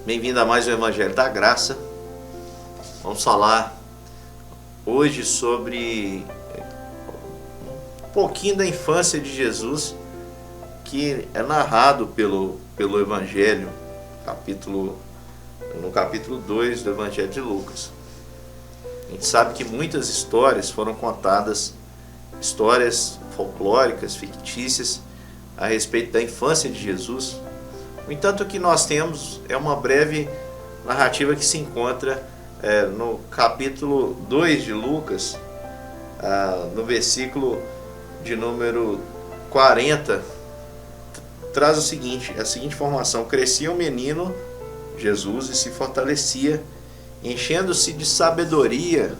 Bem-vindo a mais um Evangelho da Graça. Vamos falar hoje sobre um pouquinho da infância de Jesus, que é narrado pelo Evangelho, no capítulo 2 do Evangelho de Lucas. A gente sabe que muitas histórias foram contadas, histórias folclóricas, fictícias, a respeito da infância de Jesus. No entanto, o que nós temos é uma breve narrativa que se encontra no capítulo 2 de Lucas, no versículo de número 40, traz a seguinte informação: crescia o menino Jesus e se fortalecia, enchendo-se de sabedoria,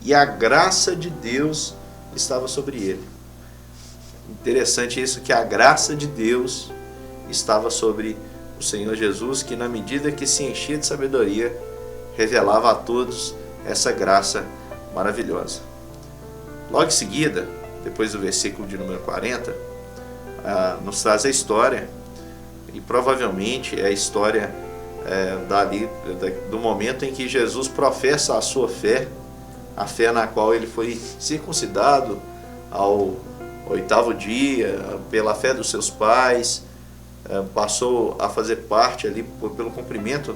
e a graça de Deus estava sobre ele. Interessante isso, que a graça de Deus estava sobre o Senhor Jesus, que na medida que se enchia de sabedoria, revelava a todos essa graça maravilhosa. Logo em seguida, depois do versículo de número 40, nos traz a história, e provavelmente é a história do momento em que Jesus professa a sua fé, a fé na qual ele foi circuncidado ao 8º dia, pela fé dos seus pais, passou a fazer parte ali pelo cumprimento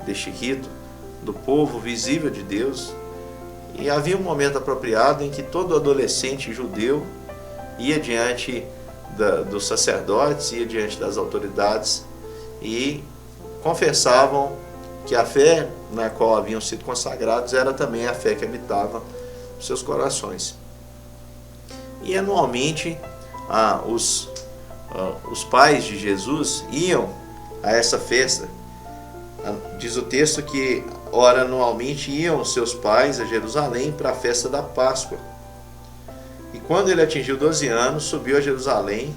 deste rito do povo visível de Deus. E havia um momento apropriado em que todo adolescente judeu ia diante dos sacerdotes, ia diante das autoridades e confessavam que a fé na qual haviam sido consagrados era também a fé que habitava nos seus corações. E anualmente os pais de Jesus iam a essa festa. Diz o texto que, ora, anualmente iam os seus pais a Jerusalém para a festa da Páscoa. E quando ele atingiu 12 anos, subiu a Jerusalém,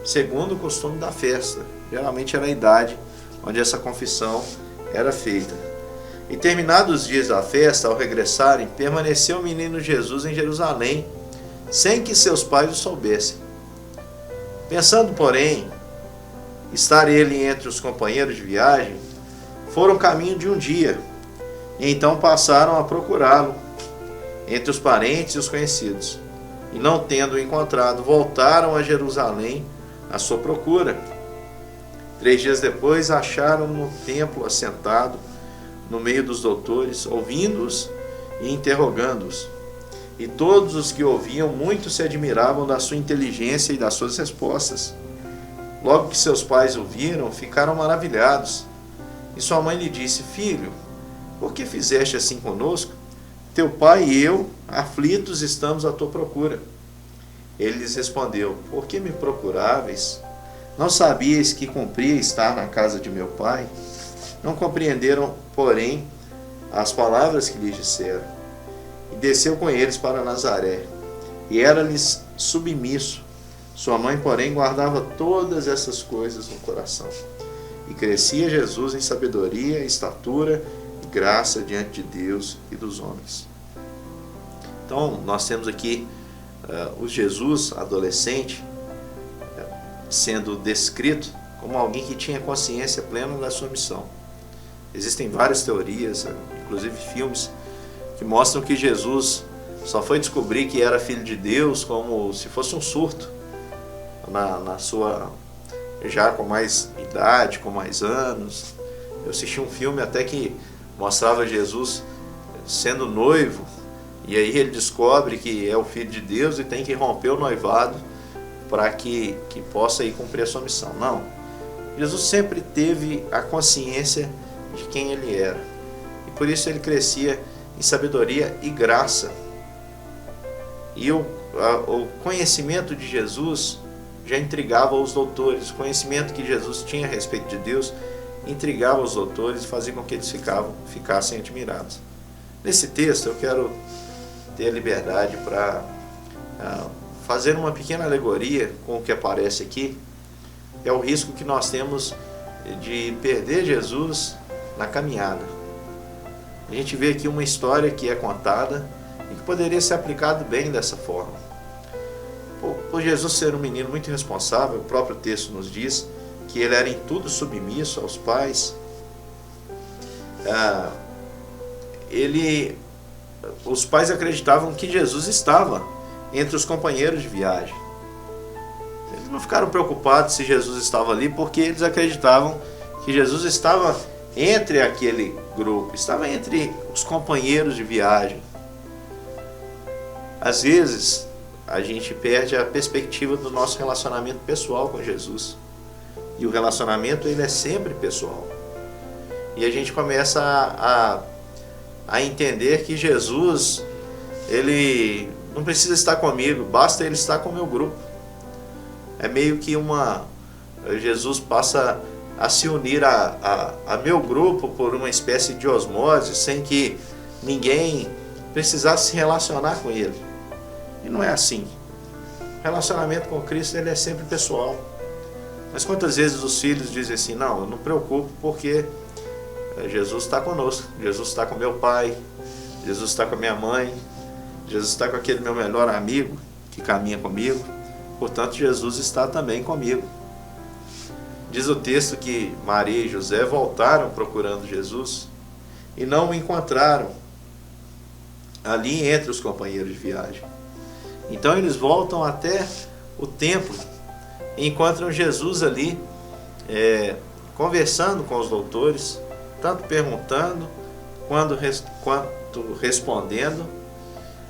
segundo o costume da festa. Geralmente era a idade onde essa confissão era feita. E terminados os dias da festa, ao regressarem, permaneceu o menino Jesus em Jerusalém, sem que seus pais o soubessem. Pensando, porém, estar ele entre os companheiros de viagem, foram caminho de um dia, e então passaram a procurá-lo entre os parentes e os conhecidos. E não tendo-o encontrado, voltaram a Jerusalém à sua procura. 3 dias depois, acharam-no no templo assentado, no meio dos doutores, ouvindo-os e interrogando-os. E todos os que ouviam muito se admiravam da sua inteligência e das suas respostas. Logo que seus pais o viram, ficaram maravilhados. E sua mãe lhe disse: Filho, por que fizeste assim conosco? Teu pai e eu, aflitos, estamos à tua procura. Ele lhes respondeu: Por que me procuráveis? Não sabias que cumpria estar na casa de meu pai? Não compreenderam, porém, as palavras que lhes disseram. E desceu com eles para Nazaré, e era-lhes submisso. Sua mãe, porém, guardava todas essas coisas no coração. E crescia Jesus em sabedoria, estatura e graça diante de Deus e dos homens. Então, nós temos aqui o Jesus adolescente sendo descrito como alguém que tinha consciência plena da sua missão. Existem várias teorias, inclusive filmes, que mostram que Jesus só foi descobrir que era filho de Deus como se fosse um surto, já com mais idade, com mais anos. Eu assisti um filme até que mostrava Jesus sendo noivo, e aí ele descobre que é o filho de Deus e tem que romper o noivado para que possa ir cumprir a sua missão. Não, Jesus sempre teve a consciência de quem ele era, e por isso ele crescia em sabedoria e graça. E o conhecimento de Jesus já intrigava os doutores. O conhecimento que Jesus tinha a respeito de Deus intrigava os doutores e fazia com que eles ficassem admirados. Nesse texto eu quero ter a liberdade para fazer uma pequena alegoria com o que aparece aqui. É o risco que nós temos de perder Jesus na caminhada. A gente vê aqui uma história que é contada e que poderia ser aplicado bem dessa forma. Por Jesus ser um menino muito irresponsável, o próprio texto nos diz que ele era em tudo submisso aos pais, os pais acreditavam que Jesus estava entre os companheiros de viagem. Eles não ficaram preocupados se Jesus estava ali, porque eles acreditavam que Jesus estava entre aquele grupo, estava entre os companheiros de viagem. Às vezes, a gente perde a perspectiva do nosso relacionamento pessoal com Jesus. E o relacionamento, ele é sempre pessoal. E a gente começa a entender que Jesus, ele não precisa estar comigo, basta ele estar com o meu grupo. É meio que Jesus passa a se unir a meu grupo por uma espécie de osmose, sem que ninguém precisasse se relacionar com ele. E não é assim. O relacionamento com Cristo, ele é sempre pessoal. Mas quantas vezes os filhos dizem assim, não, eu não me preocupo porque Jesus está conosco, Jesus está com meu pai, Jesus está com a minha mãe, Jesus está com aquele meu melhor amigo que caminha comigo, portanto Jesus está também comigo. Diz o texto que Maria e José voltaram procurando Jesus e não o encontraram ali entre os companheiros de viagem. Então eles voltam até o templo e encontram Jesus ali conversando com os doutores, tanto perguntando quanto respondendo,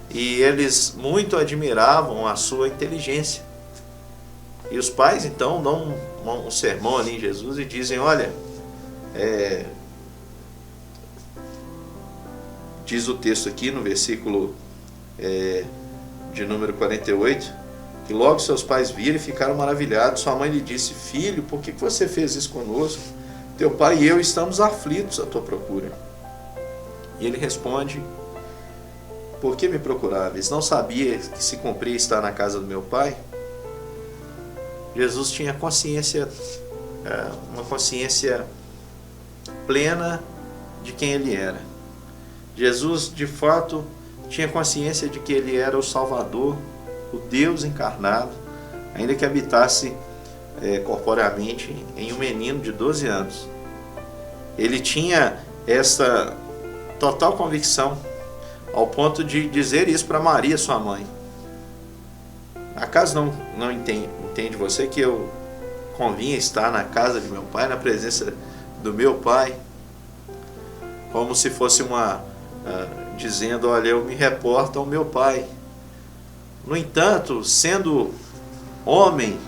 e eles muito admiravam a sua inteligência. E os pais então dão um sermão ali em Jesus e dizem, olha, diz o texto aqui no versículo de número 48, que logo seus pais viram e ficaram maravilhados. Sua mãe lhe disse, filho, por que você fez isso conosco? Teu pai e eu estamos aflitos à tua procura. E ele responde, por que me procuráveis? Não sabia que se cumpria estar na casa do meu pai? Jesus tinha consciência, uma consciência plena de quem ele era. Jesus, de fato, tinha consciência de que ele era o Salvador, o Deus encarnado, ainda que habitasse corporeamente em um menino de 12 anos. Ele tinha essa total convicção, ao ponto de dizer isso para Maria, sua mãe. Acaso não entende você que eu convinha estar na casa de meu pai, na presença do meu pai? Como se fosse dizendo, olha, eu me reporto ao meu pai. No entanto, sendo homem,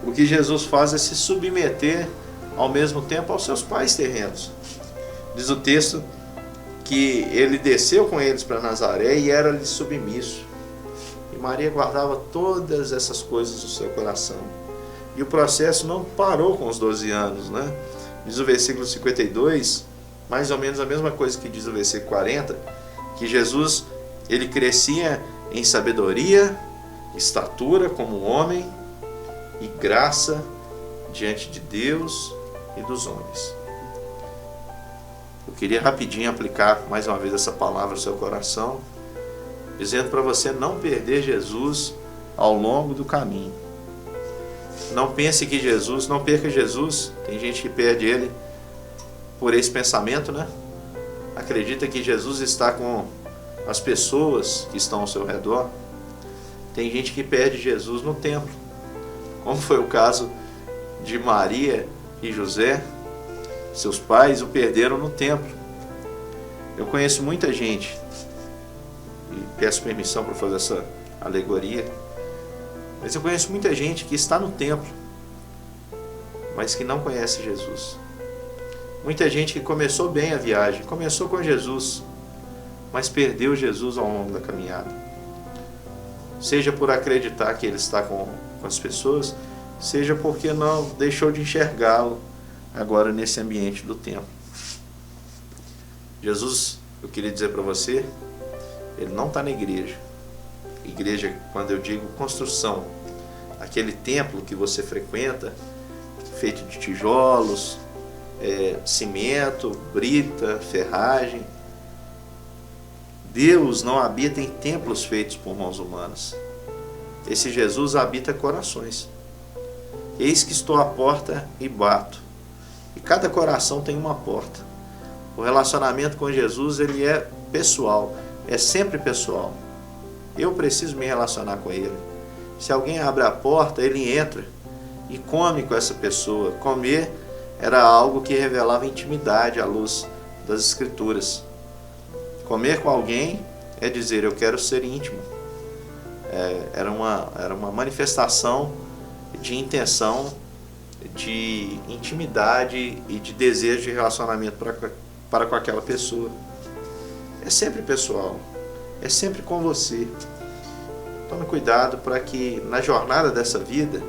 o que Jesus faz é se submeter ao mesmo tempo aos seus pais terrenos. Diz o texto que ele desceu com eles para Nazaré e era-lhe submisso. E Maria guardava todas essas coisas no seu coração. E o processo não parou com os 12 anos, né? Diz o versículo 52, mais ou menos a mesma coisa que diz o versículo 40, que Jesus, ele crescia em sabedoria, estatura como homem e graça diante de Deus e dos homens. Eu queria rapidinho aplicar mais uma vez essa palavra no seu coração, dizendo para você não perder Jesus ao longo do caminho. Não pense que Jesus, não perca Jesus. Tem gente que perde ele por esse pensamento, né? Acredita que Jesus está com as pessoas que estão ao seu redor. Tem gente que perde Jesus no templo, como foi o caso de Maria e José. Seus pais o perderam no templo. Eu conheço muita gente, e peço permissão para fazer essa alegoria, mas eu conheço muita gente que está no templo, mas que não conhece Jesus. Muita gente que começou bem a viagem, começou com Jesus, mas perdeu Jesus ao longo da caminhada. Seja por acreditar que ele está com as pessoas, seja porque não deixou de enxergá-lo agora nesse ambiente do templo. Jesus, eu queria dizer para você, ele não está na igreja. Igreja, quando eu digo construção, aquele templo que você frequenta, feito de tijolos, cimento, brita, ferragem. Deus não habita em templos feitos por mãos humanas. Esse Jesus habita corações. Eis que estou à porta e bato. E cada coração tem uma porta. O relacionamento com Jesus, ele é pessoal, é sempre pessoal. Eu preciso me relacionar com Ele. Se alguém abre a porta, ele entra e come com essa pessoa. Comer era algo que revelava intimidade à luz das Escrituras. Comer com alguém é dizer, eu quero ser íntimo. Era uma manifestação de intenção, de intimidade e de desejo de relacionamento para com aquela pessoa. É sempre pessoal, é sempre com você. Tome cuidado para que na jornada dessa vida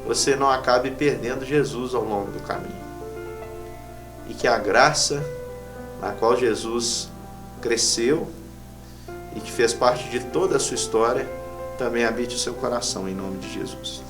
você não acabe perdendo Jesus ao longo do caminho. E que a graça na qual Jesus cresceu e que fez parte de toda a sua história também habite o seu coração, em nome de Jesus.